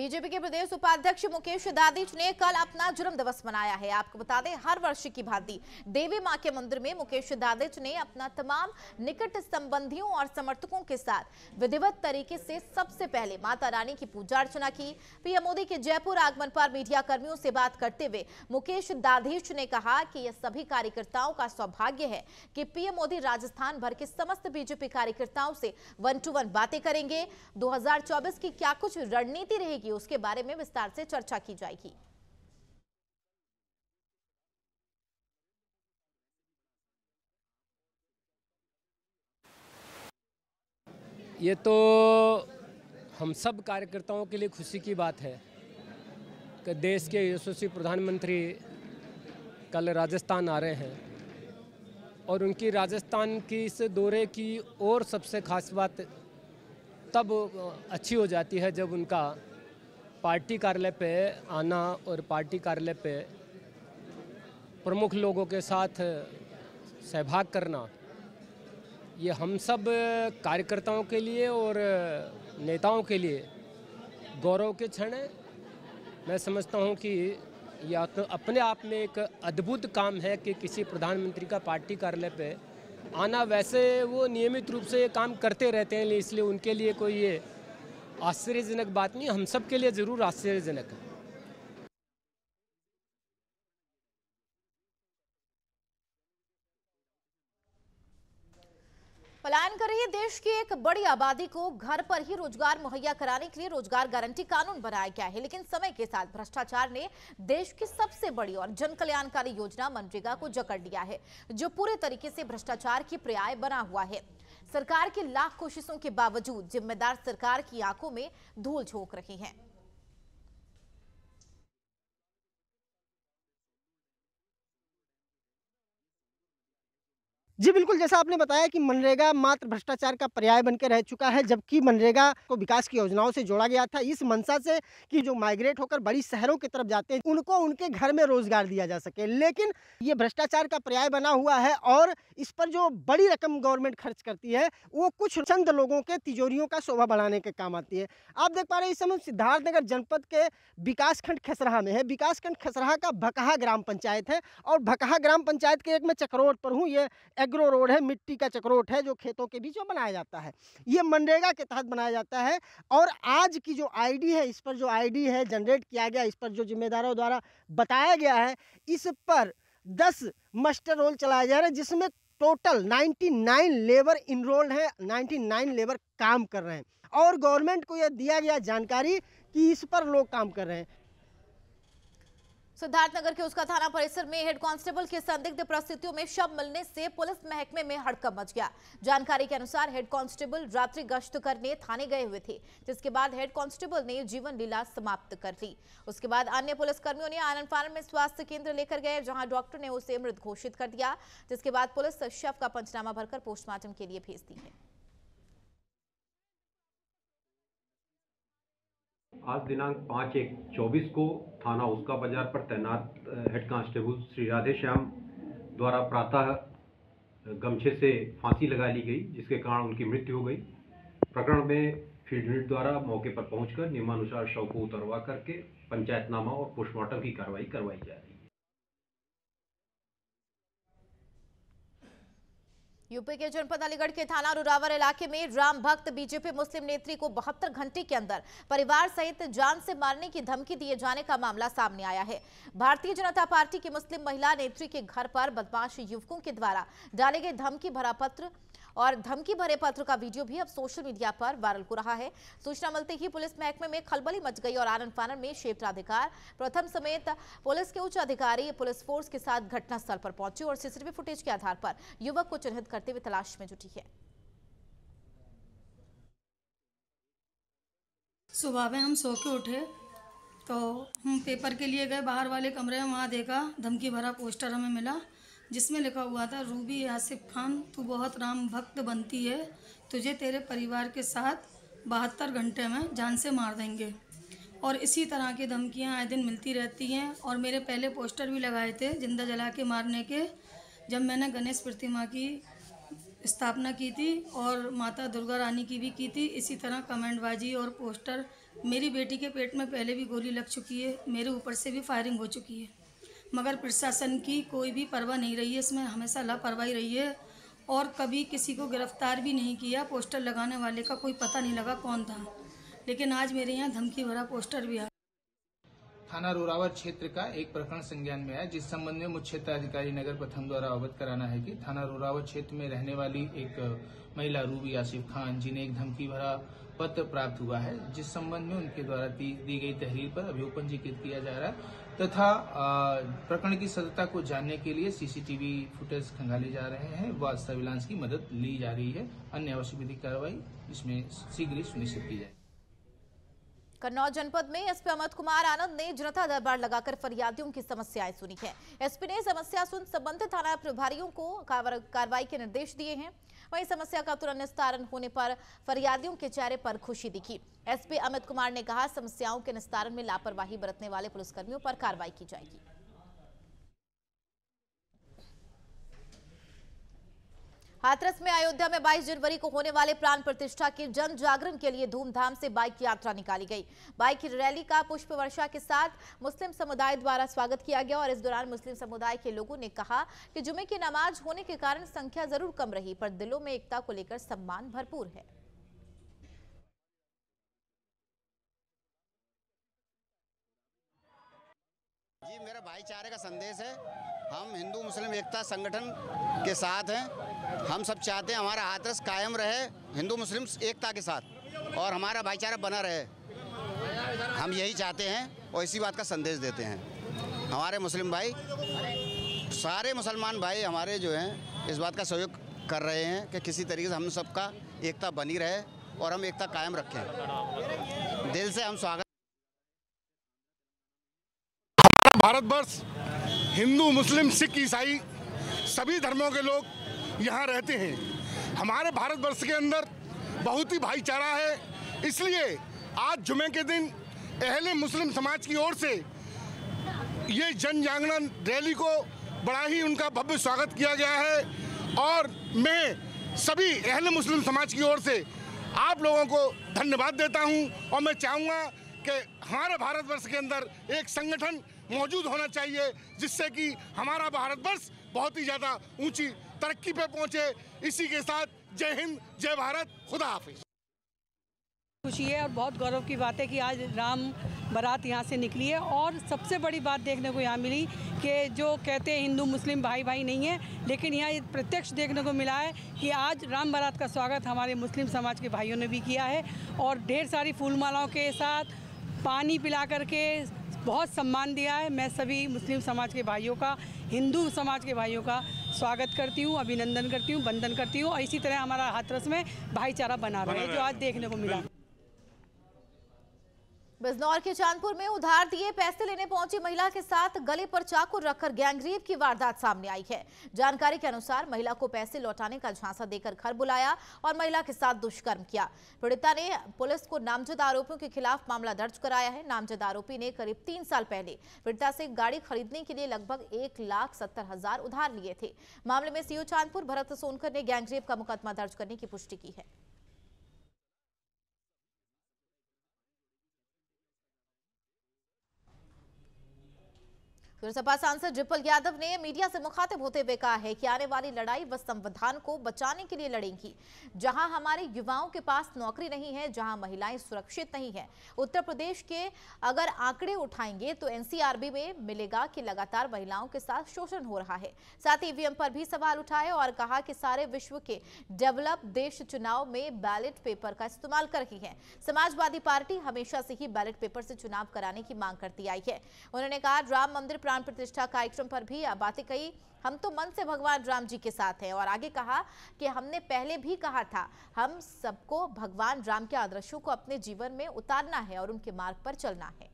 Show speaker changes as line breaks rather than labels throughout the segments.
BJP के प्रदेश उपाध्यक्ष मुकेश दादीच ने कल अपना जन्म दिवस मनाया है। आपको बता दें, हर वर्ष की भांति देवी मां के मंदिर में मुकेश दादीच ने अपना तमाम निकट संबंधियों और समर्थकों के साथ विधिवत तरीके से सबसे पहले माता रानी की पूजा अर्चना की। पीएम मोदी के जयपुर आगमन पर मीडिया कर्मियों से बात करते हुए मुकेश दादीच ने कहा कि यह सभी कार्यकर्ताओं का सौभाग्य है कि पीएम मोदी राजस्थान भर के समस्त बीजेपी कार्यकर्ताओं से 1-to-1 बातें करेंगे। 2024 की क्या कुछ रणनीति रहेगी, उसके बारे में विस्तार से चर्चा की जाएगी।
ये तो हम सब कार्यकर्ताओं के लिए खुशी की बात है कि देश के यशस्वी प्रधानमंत्री कल राजस्थान आ रहे हैं और उनकी राजस्थान की इस दौरे की और सबसे खास बात तब अच्छी हो जाती है जब उनका पार्टी कार्यालय पे आना और पार्टी कार्यालय पे प्रमुख लोगों के साथ सहभाग करना, ये हम सब कार्यकर्ताओं के लिए और नेताओं के लिए गौरव के क्षण है। मैं समझता हूँ कि यह तो अपने आप में एक अद्भुत काम है कि किसी प्रधानमंत्री का पार्टी कार्यालय पे आना। वैसे वो नियमित रूप से ये काम करते रहते हैं, इसलिए उनके लिए कोई ये आश्चर्यजनक बात नहीं, हम सब के लिए ज़रूर आश्चर्यजनक है।
पलायन कर रही देश की एक बड़ी आबादी को घर पर ही रोजगार मुहैया कराने के लिए रोजगार गारंटी कानून बनाया गया है, लेकिन समय के साथ भ्रष्टाचार ने देश की सबसे बड़ी और जन कल्याणकारी योजना मनरेगा को जकड़ लिया है, जो पूरे तरीके से भ्रष्टाचार की पर्याय बना हुआ है। सरकार की लाख कोशिशों के बावजूद जिम्मेदार सरकार की आंखों में धूल झोंक रही है।
जी बिल्कुल, जैसा आपने बताया कि मनरेगा मात्र भ्रष्टाचार का पर्याय बनकर रह चुका है, जबकि मनरेगा को विकास की योजनाओं से जोड़ा गया था इस मंशा से कि जो माइग्रेट होकर बड़ी शहरों की तरफ जाते हैं उनको उनके घर में रोजगार दिया जा सके, लेकिन ये भ्रष्टाचार का पर्याय बना हुआ है और इस पर जो बड़ी रकम गवर्नमेंट खर्च करती है वो कुछ चंद लोगों के तिजोरियों का शोभा बढ़ाने के काम आती है। आप देख पा रहे हैं इस समय सिद्धार्थनगर जनपद के विकासखंड खसराहा में है। विकासखंड खसराहा का भकहा ग्राम पंचायत है और भकहा ग्राम पंचायत के एक मैं चक्रोट पर हूँ। ये एग्रो रोड है, मिट्टी का चक्रोट है जो खेतों के बीच में बनाया जाता है। ये मनरेगा के तहत बनाया जाता है और आज की जो आईडी है, इस पर जो आईडी है जनरेट किया गया, इस पर जो जिम्मेदारों द्वारा बताया गया है, इस पर 10 मास्टर रोल चलाया जा रहा है, जिसमें टोटल 99 लेबर इनरोल्ड है, 99 लेबर काम कर रहे हैं और गवर्नमेंट को यह दिया गया जानकारी कि इस पर लोग काम कर रहे हैं।
सिद्धार्थनगर के उसका थाना परिसर में हेड कांस्टेबल की संदिग्ध परिस्थितियों में शव मिलने से पुलिस महकमे में हड़कंप मच गया। जानकारी के अनुसार हेड कांस्टेबल रात्रि गश्त करने थाने गए हुए थे, जिसके बाद हेड कांस्टेबल ने जीवन लीला समाप्त कर दी। उसके बाद अन्य पुलिसकर्मियों ने आनंद फानन में स्वास्थ्य केंद्र लेकर गए, जहां डॉक्टर ने उसे मृत घोषित कर दिया, जिसके बाद पुलिस शव का पंचनामा भरकर पोस्टमार्टम के लिए भेज दी है।
आज दिनांक 5/1/24 को थाना उसका बाजार पर तैनात हेड कांस्टेबल श्री राधे श्याम द्वारा प्रातः गमछे से फांसी लगा ली गई, जिसके कारण उनकी मृत्यु हो गई। प्रकरण में फील्ड यूनिट द्वारा मौके पर पहुंचकर नियमानुसार शव को उतरवा करके पंचायतनामा और पोस्टमार्टम की कार्रवाई करवाई जा रही है।
यूपी के जनपद अलीगढ़ के थाना रुरावर इलाके में राम भक्त बीजेपी मुस्लिम नेत्री को 72 घंटे के अंदर परिवार सहित जान से मारने की धमकी दिए जाने का मामला सामने आया है। भारतीय जनता पार्टी की मुस्लिम महिला नेत्री के घर पर बदमाश युवकों के द्वारा डाले गए धमकी भरे पत्र का वीडियो भी अब सोशल मीडिया पर वायरल हो रहा है। सूचना मिलते ही पुलिस महकमे में खलबली मच गई और आनंद फानन में क्षेत्राधिकार प्रथम समेत पुलिस के उच्च अधिकारी पुलिस फोर्स के साथ घटनास्थल पर पहुंचे और सीसीटीवी फुटेज के आधार पर युवक को चिन्हित करते हुए तलाश में जुटी है।
सुबह में हम सो के उठे तो हम पेपर के लिए गए बाहर वाले कमरे में, वहाँ देखा धमकी भरा पोस्टर हमें मिला, जिसमें लिखा हुआ था, रूबी आसिफ खान तू बहुत राम भक्त बनती है, तुझे तेरे परिवार के साथ 72 घंटे में जान से मार देंगे। और इसी तरह की धमकियां आए दिन मिलती रहती हैं और मेरे पहले पोस्टर भी लगाए थे जिंदा जला के मारने के, जब मैंने गणेश प्रतिमा की स्थापना की थी और माता दुर्गा रानी की भी की थी। इसी तरह कमेंटबाजी और पोस्टर मेरी बेटी के पेट में पहले भी गोली लग चुकी है, मेरे ऊपर से भी फायरिंग हो चुकी है, मगर प्रशासन की कोई भी परवाह नहीं रही है। इसमें हमेशा लापरवाही रही है और कभी किसी को गिरफ्तार भी नहीं किया। पोस्टर लगाने वाले का कोई पता नहीं लगा कौन था, लेकिन आज मेरे यहाँ धमकी भरा पोस्टर भी आया।
थाना रोरावत क्षेत्र का एक प्रकरण संज्ञान में आया, जिस संबंध में मुख्य क्षेत्र अधिकारी नगर प्रथम द्वारा अवगत कराना है कि थाना रोरावत क्षेत्र में रहने वाली एक महिला रूबी आसिफ खान, जिन्हें एक धमकी भरा पत्र प्राप्त हुआ है, जिस संबंध में उनके द्वारा दी गई तहरीर पर अभियोग पंजीकृत किया जा रहा है तथा प्रकरण की सत्यता को जानने के लिए सीसीटीवी फुटेज खंगाले जा रहे हैं व सर्विलांस की मदद ली जा रही है। अन्य आवश्यक विधिक कार्रवाई इसमें शीघ्र ही सुनिश्चित की जाए।
कन्नौज जनपद में एसपी अमित कुमार आनंद ने जनता दरबार लगाकर फरियादियों की समस्याएं सुनी है। एसपी ने समस्या सुन संबंधित थाना प्रभारियों को कार्रवाई के निर्देश दिए हैं। वहीं समस्या का तुरंत निस्तारण होने पर फरियादियों के चेहरे पर खुशी दिखी। एसपी अमित कुमार ने कहा, समस्याओं के निस्तारण में लापरवाही बरतने वाले पुलिसकर्मियों पर कार्रवाई की जाएगी। हाथरस में अयोध्या में 22 जनवरी को होने वाले प्राण प्रतिष्ठा के जन जागरण के लिए धूमधाम से बाइक यात्रा निकाली गई। बाइक रैली का पुष्प वर्षा के साथ मुस्लिम समुदाय द्वारा स्वागत किया गया और इस दौरान मुस्लिम समुदाय के लोगों ने कहा कि जुमे की नमाज होने के कारण संख्या जरूर कम रही, पर दिलों में एकता को लेकर सम्मान भरपूर है।
जी, मेरा भाईचारे का संदेश है। हम हिंदू मुस्लिम एकता संगठन के साथ हैं। हम सब चाहते हैं हमारा हाथरस कायम रहे हिंदू मुस्लिम एकता के साथ और हमारा भाईचारा बना रहे। हम यही चाहते हैं और इसी बात का संदेश देते हैं। हमारे मुस्लिम भाई, सारे मुसलमान भाई हमारे जो हैं इस बात का सहयोग कर रहे हैं कि किसी तरीके से हम सबका एकता बनी रहे और हम एकता कायम रखें। दिल से हम स्वागत।
भारतवर्ष हिंदू मुस्लिम सिख ईसाई सभी धर्मों के लोग यहाँ रहते हैं। हमारे भारतवर्ष के अंदर बहुत ही भाईचारा है, इसलिए आज जुमे के दिन अहले मुस्लिम समाज की ओर से ये जन जागरण रैली को बड़ा ही उनका भव्य स्वागत किया गया है और मैं सभी अहले मुस्लिम समाज की ओर से आप लोगों को धन्यवाद देता हूं और मैं चाहूँगा कि हमारे भारतवर्ष के अंदर एक संगठन मौजूद होना चाहिए जिससे कि हमारा भारतवर्ष बहुत ही ज़्यादा ऊंची तरक्की पे पहुंचे। इसी के साथ जय हिंद, जय भारत, खुदा हाफिज।
खुशी है और बहुत गौरव की बात है कि आज राम बारात यहाँ से निकली है और सबसे बड़ी बात देखने को यहाँ मिली कि जो कहते हैं हिंदू मुस्लिम भाई भाई नहीं है, लेकिन यहाँ प्रत्यक्ष देखने को मिला है कि आज राम बारात का स्वागत हमारे मुस्लिम समाज के भाइयों ने भी किया है और ढेर सारी फूलमालाओं के साथ पानी पिला करके बहुत सम्मान दिया है। मैं सभी मुस्लिम समाज के भाइयों का, हिंदू समाज के भाइयों का स्वागत करती हूँ, अभिनंदन करती हूँ, वंदन करती हूँ और इसी तरह हमारा हाथरस में भाईचारा बना रहे जो आज देखने को मिला।
बिजनौर के चांदपुर में उधार दिए पैसे लेने पहुंची महिला के साथ गले पर चाकू रखकर गैंगरेप की वारदात सामने आई है। जानकारी के अनुसार महिला को पैसे लौटाने का झांसा देकर घर बुलाया और महिला के साथ दुष्कर्म किया। पीड़िता ने पुलिस को नामजद आरोपियों के खिलाफ मामला दर्ज कराया है। नामजद आरोपी ने करीब 3 साल पहले पीड़िता से गाड़ी खरीदने के लिए लगभग 1,70,000 उधार लिए थे। मामले में सीओ चांदपुर भरत सोनकर ने गैंगरेप का मुकदमा दर्ज करने की पुष्टि की है। सपा सांसद रिपल यादव ने मीडिया से मुखातिब होते हुए कहा है कि आने वाली लड़ाई वह संविधान को बचाने के लिए लड़ेंगी। जहां हमारे युवाओं के पास नौकरी नहीं है, जहां महिलाएं सुरक्षित नहीं है। उत्तर प्रदेश के अगर आंकड़े उठाएंगे तो एनसीआरबी में मिलेगा कि लगातार महिलाओं के साथ शोषण हो रहा है। साथ ही ईवीएम पर भी सवाल उठाए और कहा कि सारे विश्व के डेवलप देश चुनाव में बैलेट पेपर का इस्तेमाल कर रही है। समाजवादी पार्टी हमेशा से ही बैलेट पेपर से चुनाव कराने की मांग करती आई है। उन्होंने कहा, राम मंदिर प्राण प्रतिष्ठा कार्यक्रम पर भी बातें कही। हम तो मन से भगवान राम जी के साथ हैं और आगे कहा कि हमने पहले भी कहा था, हम सबको भगवान राम के आदर्शों को अपने जीवन में उतारना है और उनके मार्ग पर चलना है।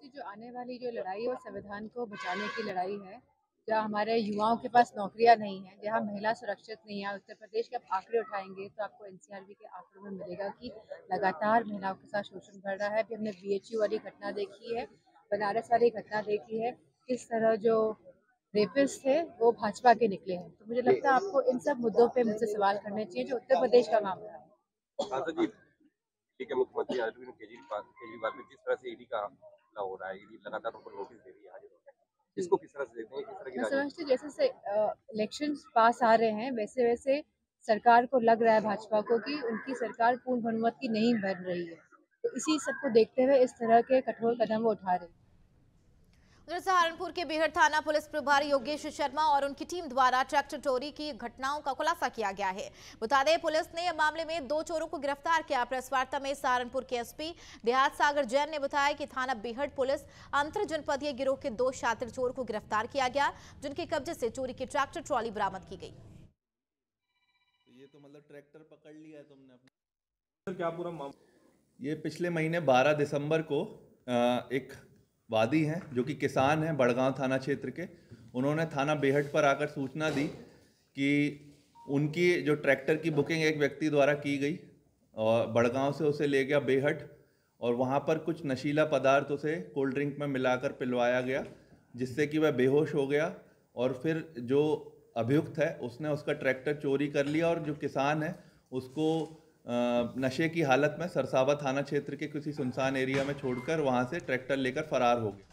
जो आने वाली जो लड़ाई है वो संविधान को बचाने की लड़ाई है। जहाँ हमारे युवाओं के पास नौकरियां नहीं है, जहाँ महिला सुरक्षित नहीं है। उत्तर प्रदेश के आप आंकड़े उठाएंगे तो आपको एनसीआरबी के आंकड़ों में मिलेगा कि लगातार महिलाओं के साथ शोषण बढ़ रहा है। अभी हमने बीएचयू वाली घटना देखी है, बनारस वाली घटना देखी है, किस तरह जो रेपिस्ट थे वो भाजपा के निकले हैं। तो मुझे लगता है आपको इन सब मुद्दों पे मुझसे सवाल करने चाहिए जो उत्तर प्रदेश का मामला है।
जी, दिल्ली के मुख्यमंत्री अरविंद केजरीवाल पे जिस तरह से ईडी का हमला हो रहा है, ईडी लगातार उनको नोटिस दे रही है, हाजिर हो रहा है, इसको किस तरह से देखते हैं, किस तरह की
मैं
राजनीति?
समझती हूँ जैसे इलेक्शन पास आ रहे हैं वैसे वैसे सरकार को लग रहा है भाजपा को कि उनकी सरकार पूर्ण बहुमत की नहीं बन रही है। तो इसी सबको देखते हुए इस तरह के कठोर कदम वो उठा रहे हैं।
उधर सहारनपुर के बेहड़ थाना पुलिस प्रभारी योगेश शर्मा और उनकी टीम द्वारा ट्रैक्टर चोरी की घटनाओं का खुलासा किया गया है। बता दें पुलिस ने मामले में 2 चोरों को गिरफ्तार किया। प्रेस वार्ता में सहारनपुर के एसपी देहात सागर जैन ने बताया कि थाना बेहड़ पुलिस अंतर जनपदीय गिरोह के 2 शातिर चोर को गिरफ्तार किया गया, जिनके कब्जे से चोरी की ट्रैक्टर ट्रॉली बरामद की गई।
ये तो मतलब ट्रैक्टर पकड़ लिया है तुमने अपना? क्या पूरा मामला? ये पिछले महीने 12 दिसंबर को एक वादी हैं जो कि किसान हैं बड़गांव थाना क्षेत्र के, उन्होंने थाना बेहट पर आकर सूचना दी कि उनकी जो ट्रैक्टर की बुकिंग एक व्यक्ति द्वारा की गई और बड़गांव से उसे ले गया बेहट और वहां पर कुछ नशीला पदार्थ उसे कोल्ड ड्रिंक में मिलाकर पिलवाया गया, जिससे कि वह बेहोश हो गया और फिर जो अभियुक्त है उसने उसका ट्रैक्टर चोरी कर लिया और जो किसान है उसको नशे की हालत में सरसावा थाना क्षेत्र के किसी सुनसान एरिया में छोड़कर वहां से ट्रैक्टर लेकर फरार हो गया।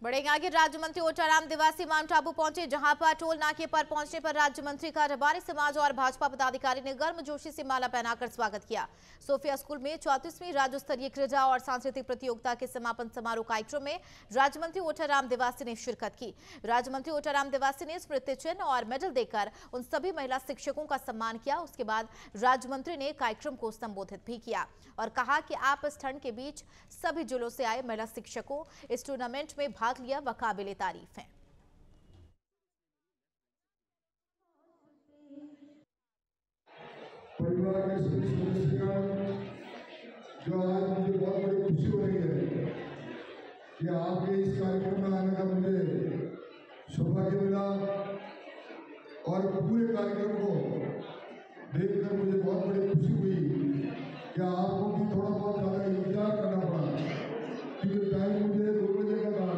बढ़ेंगे आगे। राज्य मंत्री ओटाराम देवासी माउंट आबू पहुंचे, जहां पर टोल नाके पर पहुंचने पर राज्य मंत्री का रबारी समाज और भाजपा पदाधिकारी ने गर्मजोशी से माला पहनाकर स्वागत किया। सोफिया स्कूल में 34वीं राज्य स्तरीय क्रीड़ा और सांस्कृतिक प्रतियोगिता के समापन समारोह कार्यक्रम में राज्य मंत्री ओटाराम देवासी ने शिरकत की। राज्य मंत्री ओटाराम देवासी ने स्मृति चिन्ह और मेडल देकर उन सभी महिला शिक्षकों का सम्मान किया। उसके बाद राज्य मंत्री ने कार्यक्रम को संबोधित भी किया और कहा कि आप इस ठंड के बीच सभी जिलों से आए महिला शिक्षकों इस टूर्नामेंट में भाग लिया, वह काबिले तारीफ है।
परिवार के सभी सदस्यगण, जो आज मुझे बहुत बड़ी खुशी हो रही है कि आपके इस कार्यक्रम में आने का मुझे सौभाग्य मिला और पूरे कार्यक्रम को देखकर मुझे बहुत बड़ी खुशी हुई कि आपको भी थोड़ा बहुत ज़्यादा इंतजार करना पड़ा, क्योंकि टाइम मुझे 2 बजे का था,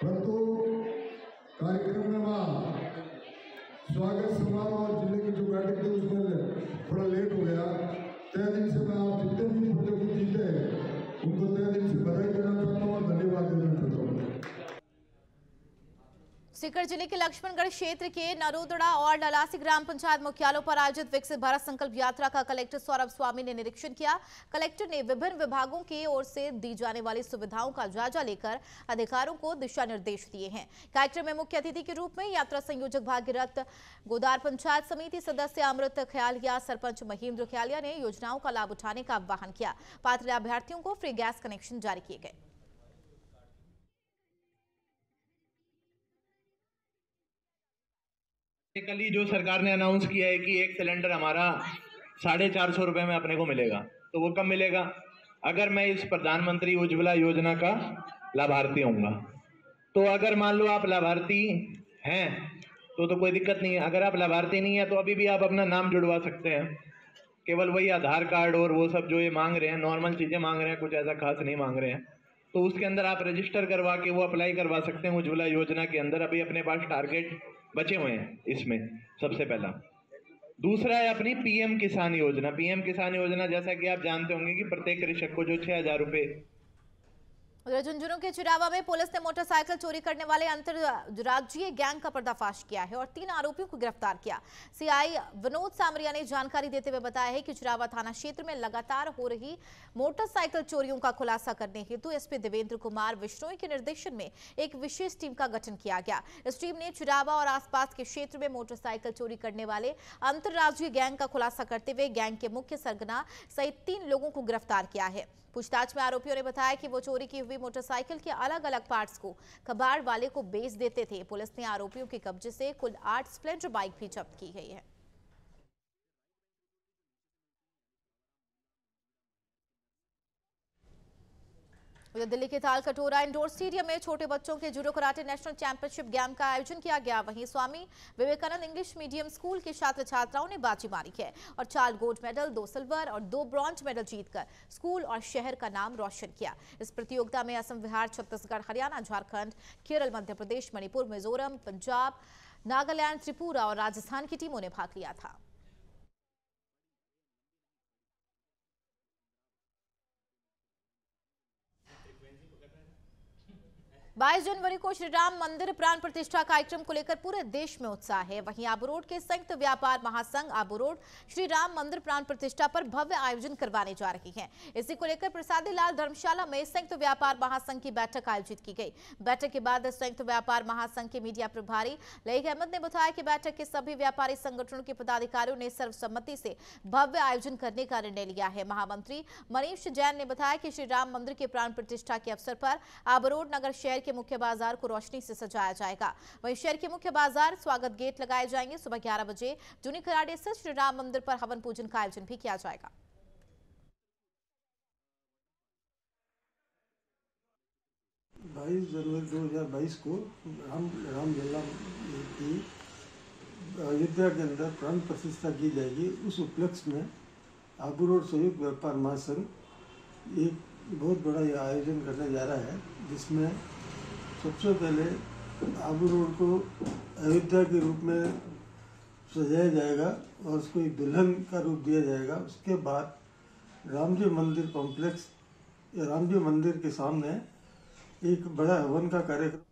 परंतु कार्यक्रम में वहाँ स्वागत समारोह और जिले की जो बैठक थी उसमें थोड़ा लेट हो गया। तय दिन से मैं आप जितने भी प्रतियोगी जीते उनको तय दिन से बधाई देना चाहता हूँ और धन्यवाद देना चाहता हूँ।
सीकर जिले के लक्ष्मणगढ़ क्षेत्र के नरोदड़ा और ललासी ग्राम पंचायत मुख्यालयों पर आयोजित विकसित भारत संकल्प यात्रा का कलेक्टर सौरभ स्वामी ने निरीक्षण किया। कलेक्टर ने विभिन्न विभागों की ओर से दी जाने वाली सुविधाओं का जायजा लेकर अधिकारियों को दिशा निर्देश दिए हैं। कार्यक्रम में मुख्य अतिथि के रूप में यात्रा संयोजक भागीरथ गोदार, पंचायत समिति सदस्य अमृत ख्यालिया, सरपंच महेंद्र ख्यालिया ने योजनाओं का लाभ उठाने का आह्वान किया। पात्र अभ्यर्थियों को फ्री गैस कनेक्शन जारी किए गए।
कल ही जो सरकार ने अनाउंस किया है कि एक सिलेंडर हमारा 450 रुपये में अपने को मिलेगा, तो वो कब मिलेगा? अगर मैं इस प्रधानमंत्री उज्ज्वला योजना का लाभार्थी होऊंगा। तो अगर मान लो आप लाभार्थी हैं तो कोई दिक्कत नहीं है। अगर आप लाभार्थी नहीं है तो अभी भी आप अपना नाम जुड़वा सकते हैं। केवल वही आधार कार्ड और वो सब जो ये मांग रहे हैं, नॉर्मल चीज़ें मांग रहे हैं, कुछ ऐसा खास नहीं मांग रहे हैं, तो उसके अंदर आप रजिस्टर करवा के वो अप्लाई करवा सकते हैं उज्ज्वला योजना के अंदर। अभी अपने पास टारगेट बचे हुए हैं इसमें, सबसे पहला। दूसरा है अपनी पीएम किसान योजना। पीएम किसान योजना जैसा कि आप जानते होंगे कि प्रत्येक कृषक को जो 6,000 रुपये।
उधर झुंझुनू के चिरावा में पुलिस ने मोटरसाइकिल चोरी करने वाले अंतरराज्यीय गैंग का पर्दाफाश किया है और 3 आरोपियों को गिरफ्तार किया। सीआई विनोद सामरिया ने जानकारी देते हुए बताया है कि चिरावा थाना क्षेत्र में लगातार हो रही मोटरसाइकिल चोरियों का खुलासा करने हेतु एसपी देवेंद्र कुमार बिश्नोई के निर्देशन में एक विशेष टीम का गठन किया गया। इस टीम ने चिरावा और आसपास के क्षेत्र में मोटरसाइकिल चोरी करने वाले अंतरराज्यीय गैंग का खुलासा करते हुए गैंग के मुख्य सरगना सहित 3 लोगों को गिरफ्तार किया है। पूछताछ में आरोपियों ने बताया कि वो चोरी की हुई मोटरसाइकिल के अलग अलग पार्ट्स को कबाड़ वाले को बेच देते थे। पुलिस ने आरोपियों के कब्जे से कुल 8 स्प्लेंडर बाइक भी जब्त की गई है। उधर दिल्ली के ताल कटोरा इंडोर स्टेडियम में छोटे बच्चों के judo karate national championship game का आयोजन किया गया। वहीं Swami Vivekananda English medium school के छात्र छात्राओं ने बाजी मारी है और 4 गोल्ड मेडल, 2 सिल्वर और 2 ब्रॉन्ज मेडल जीतकर स्कूल और शहर का नाम रोशन किया। इस प्रतियोगिता में असम, बिहार, छत्तीसगढ़, हरियाणा, झारखंड, केरल, मध्य प्रदेश, मणिपुर, मिजोरम, पंजाब, नागालैंड, त्रिपुरा और राजस्थान की टीमों ने भाग लिया था। 22 जनवरी को श्री राम मंदिर प्राण प्रतिष्ठा कार्यक्रम को लेकर पूरे देश में उत्साह है। वहीं आबू रोड के संयुक्त व्यापार महासंघ आबू रोड श्री राम मंदिर प्राण प्रतिष्ठा पर भव्य आयोजन करवाने जा रही है। इसी को लेकर प्रसादी लाल धर्मशाला में संयुक्त व्यापार महासंघ की बैठक आयोजित की गई। बैठक के बाद संयुक्त व्यापार महासंघ के मीडिया प्रभारी लईक अहमद ने बताया कि बैठक के सभी व्यापारी संगठनों के पदाधिकारियों ने सर्वसम्मति से भव्य आयोजन करने का निर्णय लिया है। महामंत्री मनीष जैन ने बताया कि श्री राम मंदिर के प्राण प्रतिष्ठा के अवसर पर आबू रोड नगर शहर के मुख्य बाजार को रोशनी से सजाया जाएगा। वहीं शहर के मुख्य बाजार स्वागत गेट लगाए जाएंगे। सुबह 11 बजे जूनी खराड़े स्थित श्री राम मंदिर पर हवन पूजन का आयोजन भी किया जाएगा।
22 जनवरी 2022 को रामलला की अयोध्या के अंदर प्राण प्रतिष्ठा की जाएगी। उस उपलक्ष्य में आबू रोड संयुक्त व्यापार महासंघ एक बहुत बड़ा यह आयोजन करने जा रहा है, जिसमें सबसे पहले आबू रोड को अयोध्या के रूप में सजाया जाएगा और उसको एक दुल्हन का रूप दिया जाएगा। उसके बाद राम जी मंदिर कॉम्प्लेक्स या राम जी मंदिर के सामने एक बड़ा हवन का कार्यक्रम।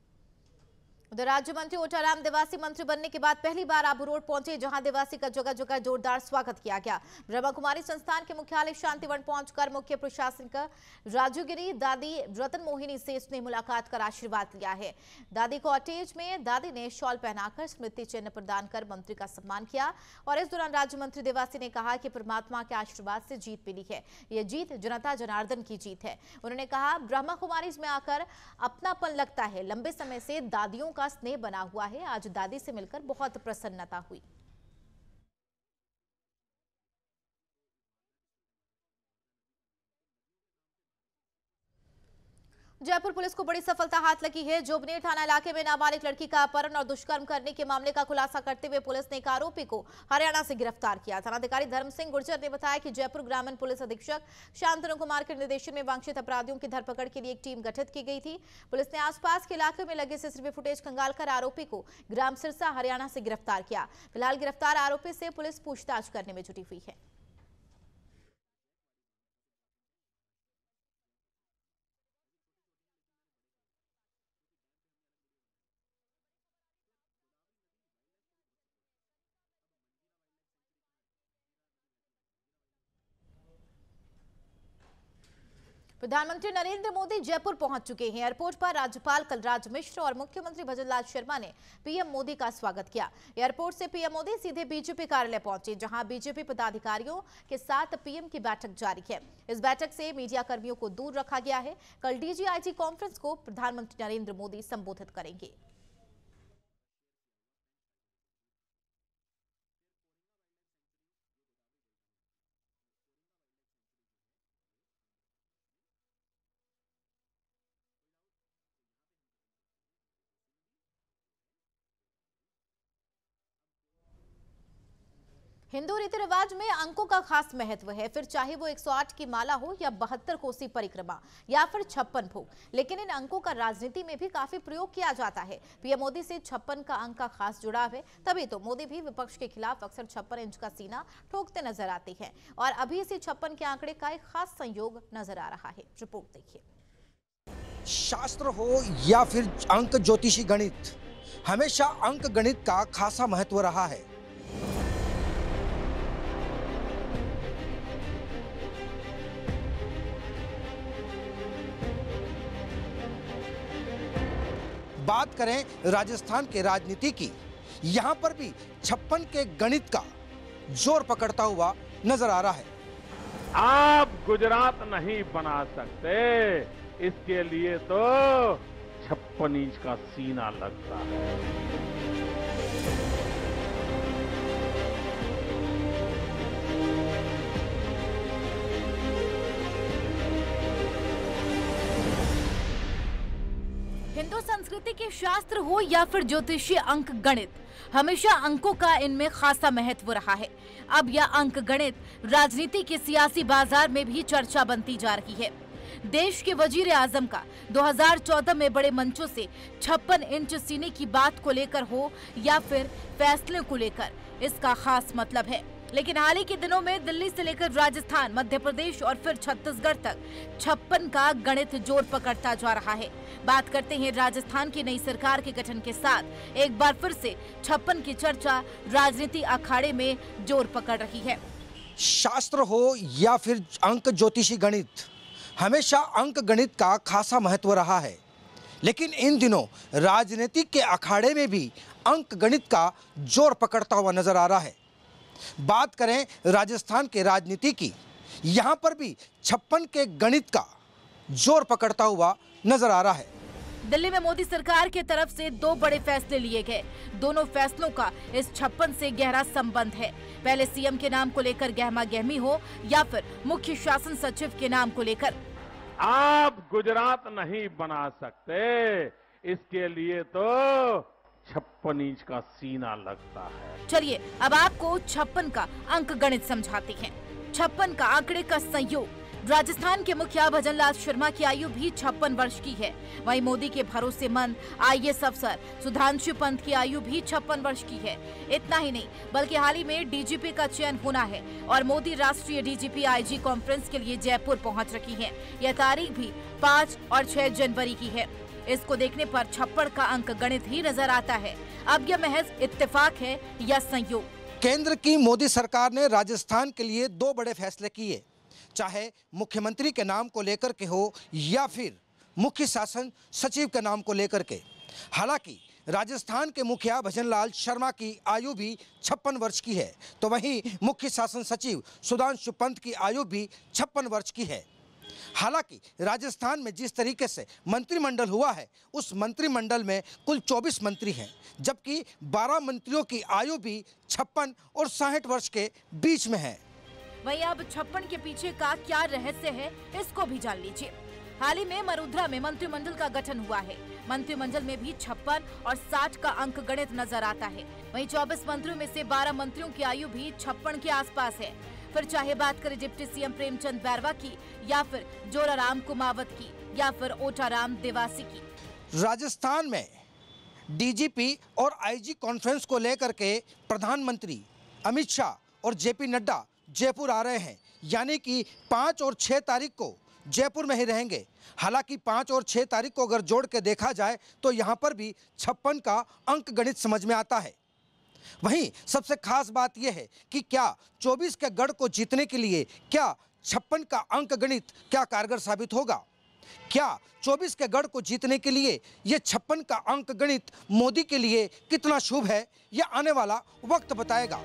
उधर राज्य मंत्री ओटाराम देवासी मंत्री बनने के बाद पहली बार आबू रोड पहुंचे, जहां देवासी का जगह जगह जोरदार स्वागत किया गया। ब्रह्मा कुमारी संस्थान के मुख्यालय शांतिवन पहुंचकर मुख्य प्रशासनिक राजूगिरी दादी रतन मोहिनी से उसने मुलाकात कर आशीर्वाद लिया है। दादी को अटैच में दादी ने शॉल पहनाकर स्मृति चिन्ह प्रदान कर मंत्री का सम्मान किया और इस दौरान राज्य मंत्री देवासी ने कहा कि परमात्मा के आशीर्वाद से जीत मिली है। यह जीत जनता जनार्दन की जीत है। उन्होंने कहा, ब्रह्मा कुमारी में आकर अपनापन लगता है। लंबे समय से दादियों का स्नेह बना हुआ है। आज दादी से मिलकर बहुत प्रसन्नता हुई। जयपुर पुलिस को बड़ी सफलता हाथ लगी है। जोबनेर थाना इलाके में नाबालिग लड़की का अपहरण और दुष्कर्म करने के मामले का खुलासा करते हुए पुलिस ने एक आरोपी को हरियाणा से गिरफ्तार किया। थानाधिकारी धर्म सिंह गुर्जर ने बताया कि जयपुर ग्रामीण पुलिस अधीक्षक शांतनु कुमार के निर्देशन में वांछित अपराधियों की धरपकड़ के लिए एक टीम गठित की गई थी। पुलिस ने आसपास के इलाके में लगे सीसीटीवी फुटेज खंगालकर आरोपी को ग्राम सिरसा हरियाणा से गिरफ्तार किया। फिलहाल गिरफ्तार आरोपी से पुलिस पूछताछ करने में जुटी हुई है। प्रधानमंत्री नरेंद्र मोदी जयपुर पहुंच चुके हैं। एयरपोर्ट पर राज्यपाल कलराज मिश्र और मुख्यमंत्री भजनलाल शर्मा ने पीएम मोदी का स्वागत किया। एयरपोर्ट से पीएम मोदी सीधे बीजेपी कार्यालय पहुंचे, जहां बीजेपी पदाधिकारियों के साथ पीएम की बैठक जारी है। इस बैठक से मीडिया कर्मियों को दूर रखा गया है। कल डीजीआईजी कॉन्फ्रेंस को प्रधानमंत्री नरेंद्र मोदी संबोधित करेंगे। हिंदू रीति रिवाज में अंकों का खास महत्व है, फिर चाहे वो 108 की माला हो या 72 कोसी परिक्रमा या फिर 56 भोग। लेकिन इन अंकों का राजनीति में भी काफी प्रयोग किया जाता है। पीएम मोदी से 56 का अंक का खास जुड़ाव है, तभी तो मोदी भी विपक्ष के खिलाफ अक्सर 56 इंच का सीना ठोकते नजर आते हैं और अभी इसी 56 के आंकड़े का एक खास संयोग नजर आ रहा है। रिपोर्ट देखिए।
शास्त्र हो या फिर अंक ज्योतिषी गणित, हमेशा अंक गणित का खासा महत्व रहा है। बात करें राजस्थान के राजनीति की, यहां पर भी 56 के गणित का जोर पकड़ता हुआ नजर आ रहा है।
आप गुजरात नहीं बना सकते, इसके लिए तो 56 इंच का सीना लगता है।
राजनीति के शास्त्र हो या फिर ज्योतिषीय अंक गणित, हमेशा अंकों का इनमें खासा महत्व रहा है। अब यह अंक गणित राजनीति के सियासी बाजार में भी चर्चा बनती जा रही है। देश के वजीर आजम का 2014 में बड़े मंचों से 56 इंच सीने की बात को लेकर हो या फिर फैसले को लेकर, इसका खास मतलब है। लेकिन हाल ही के दिनों में दिल्ली से लेकर राजस्थान, मध्य प्रदेश और फिर छत्तीसगढ़ तक 56 का गणित जोर पकड़ता जा रहा है। बात करते हैं राजस्थान की नई सरकार के गठन के साथ एक बार फिर से 56 की चर्चा राजनीति अखाड़े में जोर पकड़ रही है।
शास्त्र हो या फिर अंक ज्योतिषी गणित, हमेशा अंक गणित का खासा महत्व रहा है। लेकिन इन दिनों राजनीति के अखाड़े में भी अंक गणित का जोर पकड़ता हुआ नजर आ रहा है। बात करें राजस्थान के राजनीति की, यहाँ पर भी 56 के गणित का जोर पकड़ता हुआ नजर आ रहा है।
दिल्ली में मोदी सरकार की तरफ से 2 बड़े फैसले लिए गए। दोनों फैसलों का इस 56 से गहरा संबंध है। पहले सीएम के नाम को लेकर गहमा गहमी हो या फिर मुख्य शासन सचिव के नाम को लेकर।
आप गुजरात नहीं बना सकते, इसके लिए तो 56 इंच का सीना लगता है।
चलिए अब आपको 56 का अंक गणित समझाते हैं। 56 का आंकड़े का संयोग। राजस्थान के मुखिया भजनलाल शर्मा की आयु भी 56 वर्ष की है। वहीं मोदी के भरोसेमंद IAS अफसर सुधांशु पंत की आयु भी 56 वर्ष की है। इतना ही नहीं, बल्कि हाल ही में डीजीपी का चयन होना है और मोदी राष्ट्रीय डीजीपी IG कॉन्फ्रेंस के लिए जयपुर पहुंच रही है। यह तारीख भी 5 और 6 जनवरी की है। इसको देखने पर 56 का अंक गणित ही नजर आता है। अब यह महज इत्तेफाक है या संयोग?
केंद्र की मोदी सरकार ने राजस्थान के लिए 2 बड़े फैसले किए, चाहे मुख्यमंत्री के नाम को लेकर के हो या फिर मुख्य शासन सचिव के नाम को लेकर के। हालांकि राजस्थान के मुखिया भजनलाल शर्मा की आयु भी 56 वर्ष की है, तो वहीं मुख्य शासन सचिव सुधांशु पंत की आयु भी 56 वर्ष की है। हालांकि राजस्थान में जिस तरीके से मंत्रिमंडल हुआ है, उस मंत्रिमंडल में कुल 24 मंत्री हैं, जबकि 12 मंत्रियों की आयु भी 56 और 60 वर्ष के बीच में है।
वहीं अब 56 के पीछे का क्या रहस्य है, इसको भी जान लीजिए। हाल ही में मरुद्रा में मंत्रिमंडल का गठन हुआ है। मंत्रिमंडल में भी 56 और 60 का अंक गणित नजर आता है। वहीं 24 मंत्रियों में से 12 मंत्रियों की आयु भी 56 के आसपास है। फिर चाहे बात करें डिप्टी सीएम प्रेमचंद बैरवा की या फिर जोराराम कुमावत की या फिर ओटाराम देवासी की।
राजस्थान में डीजीपी और IG कॉन्फ्रेंस को लेकर के प्रधानमंत्री अमित शाह और JP नड्डा जयपुर आ रहे हैं, यानी कि 5 और 6 तारीख को जयपुर में ही रहेंगे। हालांकि 5 और 6 तारीख को अगर जोड़ के देखा जाए तो यहाँ पर भी 56 का अंक गणित समझ में आता है। वहीं सबसे खास बात यह है कि क्या 24 के गढ़ को जीतने के लिए क्या 56 का अंक गणित क्या कारगर साबित होगा? क्या 24 के गढ़ को जीतने के लिए ये 56 का अंक गणित मोदी के लिए कितना शुभ है, यह आने वाला वक्त बताएगा।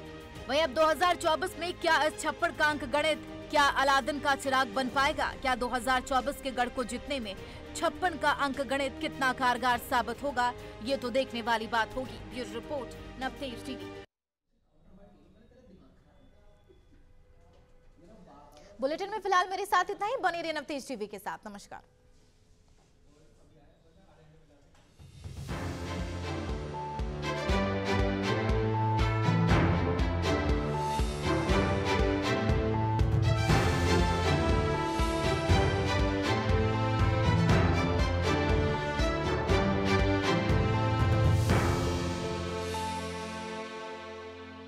वहीं अब 2024 में क्या इस 56 का अंक गणित क्या अलादीन का चिराग बन पाएगा? क्या 2024 के गढ़ को जीतने में 56 का अंक गणित कितना कारगर साबित होगा? ये तो देखने वाली बात होगी। Bureau report, Navtej TV. Bulletin में फिलहाल मेरे साथ इतना ही। बने रहिए नवतेज टीवी के साथ। नमस्कार।